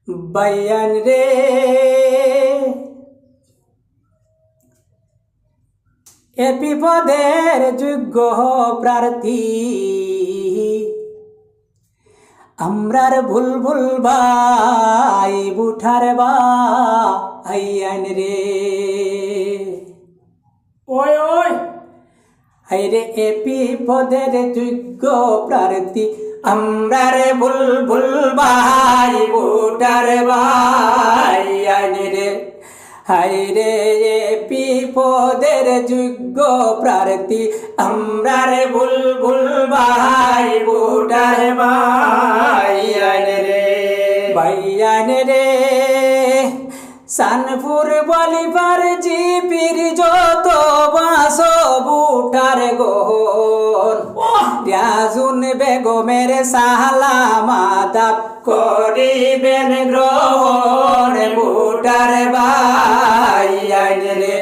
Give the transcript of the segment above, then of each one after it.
বাইয়ান রে এপি পদের যোগ্য প্রার্থী আমরার বুলবুল ভাই বুঠার বাইয়ান রে ওই ওই হাইরে এপি পদের যোগ্য প্রার্থী আমরার বুলবুল ভাই বুঠার বাইয়ান রে হাইরে এপি পদের যোগ্য প্রার্থী আমরার বুলবুল ভাই বুঠার বাইয়ান রে সানপুর বলিবার জিপির যত বাস বুঠার গোহন রাজুন বেগমের সালামাদাব করিবেন গ্রহণ বুঠার বাইয়ান রে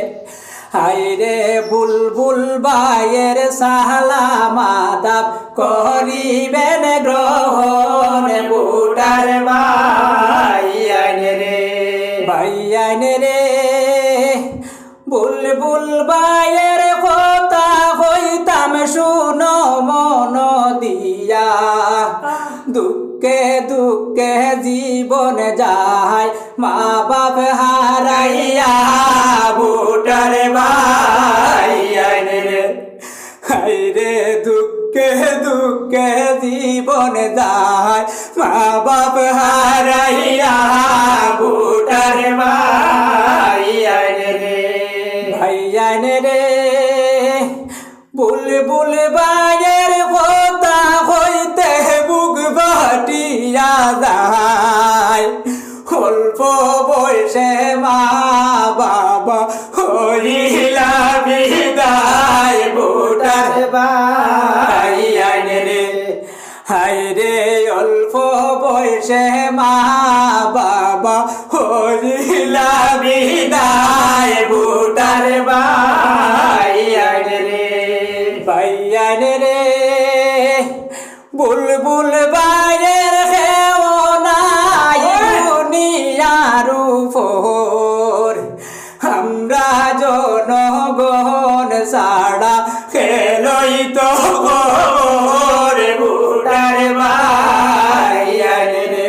হাইরে বুলবুল ভাইয়ের সালামাদাব করিবেন গ্রহণ বুঠার বাইয়ান রে বুলবুল ভাইয়ের কথা হইতাম শুনো মন দিয়া দুঃখে দুঃখে জীবন যায় মা বাপ হারাইয়া বুঠার বাইয়ান রে হাইরে দুঃখে দুঃখে জীবন যায় মা বাপ হারাইয়া বুঠার বাইয়ান রে বুলবুল ভাইয়ের কথা হইতে বুক ফাটিয়া যায় অল্প বয়সে মা বাবা হইলা বিদায় বুঠার বাইয়ান রে হাইরে অল্প বয়সে মা বাবা হইলা বিদায় বুঠার বাইয়ান রে বুলবুল ভাইয়ের হেও নাই দুনিয়ার উপর আমরা জনগণ ছাড়া খেলই তো বুঠার বাইয়ান রে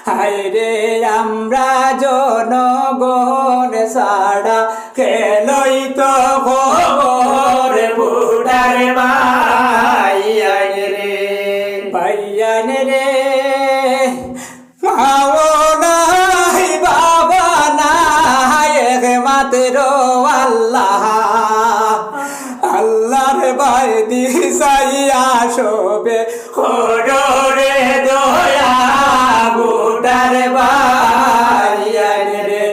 হাইরে আমরা জনগণ ছাড়া খেলই তো বুঠার বাইয়ান রে মাও নাই বাবা নাই একমাত্র আল্লাহ আল্লাহর বাইদি সাইয়া শোবে হরে দয়া বুঠার বাইয়ান রে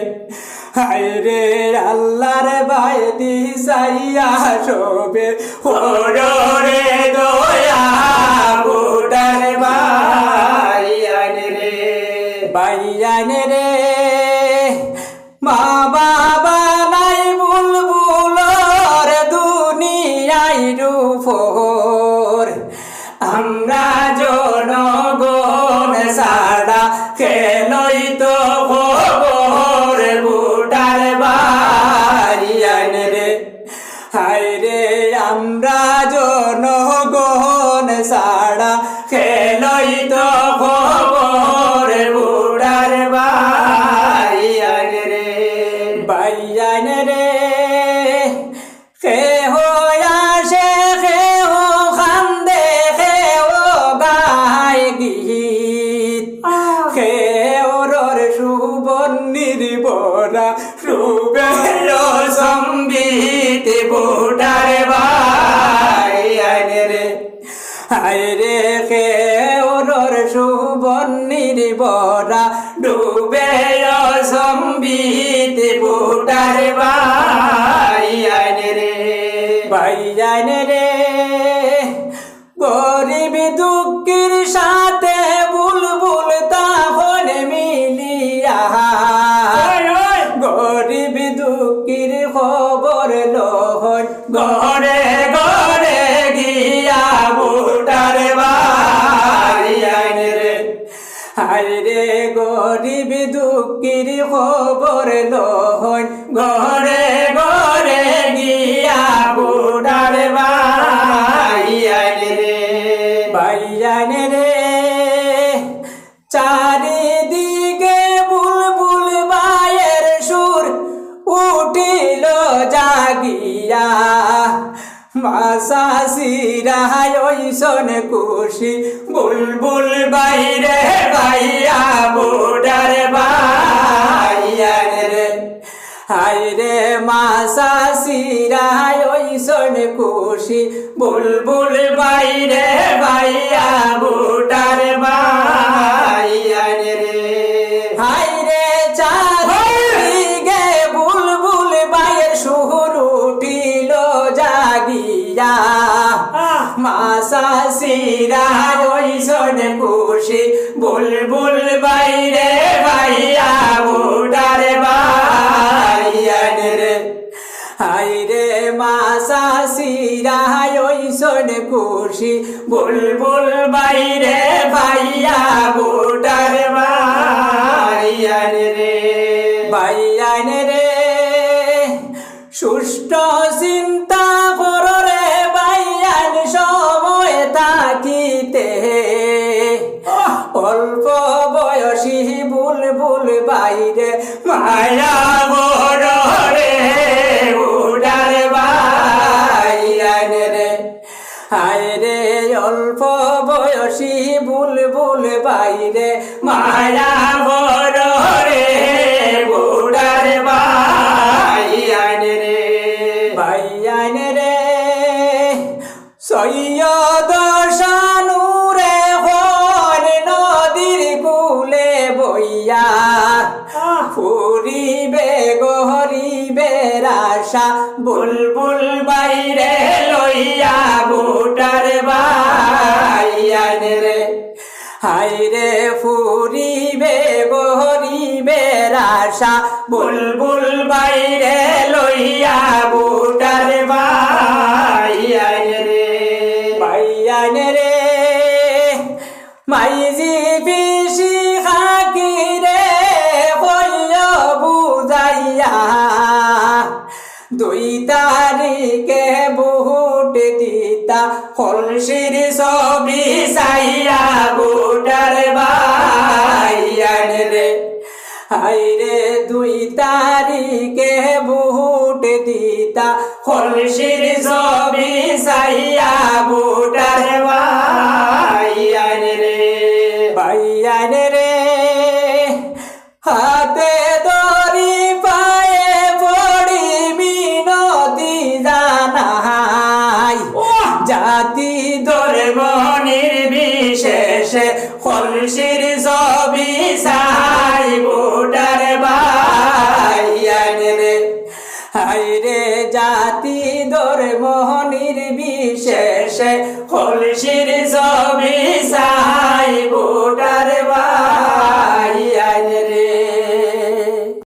হাইরে আল্লাহর বাইদি সাইয়া শোবে হরে দয়া বুঠার বাইয়ান রে মা বাবা নাই বুলবুলর দুনিয়ায় রূপর আমরা জনগণ ছাড়া খেলই তো বুঠার বাইয়ান রে হাইরে আমরা জনগণ ছাড়া খেলই তো বুঠার বাইয়ান রে কেহ আসে কেহ খান্দে কেহ গায় গীত কেহর সুবর্ণির বরা রূপের সম্বিত বুঠার বাইয়ান রে হাইরে কেহর সুবর্ণির বরা ডুবে সম্বিত বুঠার বাইয়ান রে গরিব দুঃখীর সাথে বুলবুল তাহন মিলিয়া গরিব দুঃখীর খবর লহন ঘরে ঘরে গিয়া বুঠার বাইয়ান রে হাইরে গরিব গরিব দুঃখীর খবর লহন ঘরে ঘরে গিয়া বুড়ার ভাইয়ান রে ভাইয়ান রে চারিদিকে বুলবুল বায়ের সুর উঠিল জাগিয়া মাসাসিরায় ওইসন খুশি বুলবুল বাইরে ভাইয়া বুড়ার ভাইয়ান রে হায়রে মাসাসিরায় ওইসন খুশি বুলবুল বাইরে ভাইয়া বুড়ার ভাইয়ান রে হায়রে চারিদিকে বুলবুল বাইয়ের সুর উঠিল জাগিয়া মাসাসিরায় ওইসন খুশি বুলবুল বাইরে ভাইয়া বুড়ার ভাইয়ান রে হায়রে মাসাসিরায় ওইসন খুশি বুলবুল বাইরে ভাইয়া বুড়ার ভাইয়ান রে ভাইয়ান রে সুষ্ঠ চিন্তা কররে ভাইয়ান সময় থাকিতে অল্প বয়সী বুলবুল বাইরে মায়া বড়রে বুড়ার ভাইয়ান রে হায়রে অল্প বয়সী বুলবুল বাইরে মায়া বড়রে বুড়ার ভাইয়ান রে ভাইয়ান রে সৈয়দ শানুরে হন নদীর কুলে বইয়া ফুরিবে গহরিবে রাশা বুলবুল বাইরে লইয়া বুটার ভাইয়ান রে হায়রে ফুরিবে গহরিবে রাশা বুলবুল বাইরে লইয়া বুটার ভাইয়ান রে ভাইয়ান রে মাইজি পিসি খাকি রে হইল বুঝাইয়া 2 তারিখে বুট দিতা কলসির ছবি চাইয়া বুটার ভাইয়ান রে হায়রে 2 তারিখে বুট দিতা কলসির ছবি চাইয়া বুটার ভাইয়ান রে ভাইয়ান রে হাতে দড়ি পায়ে পড়ি মিনতি জানাই জাতি ধর্ম নির্বিশেষে কলসির ছবি চাই বুটার ভাইয়ান রে হায়রে জাতি ধর্ম নির্বিশেষে কলসির ছবি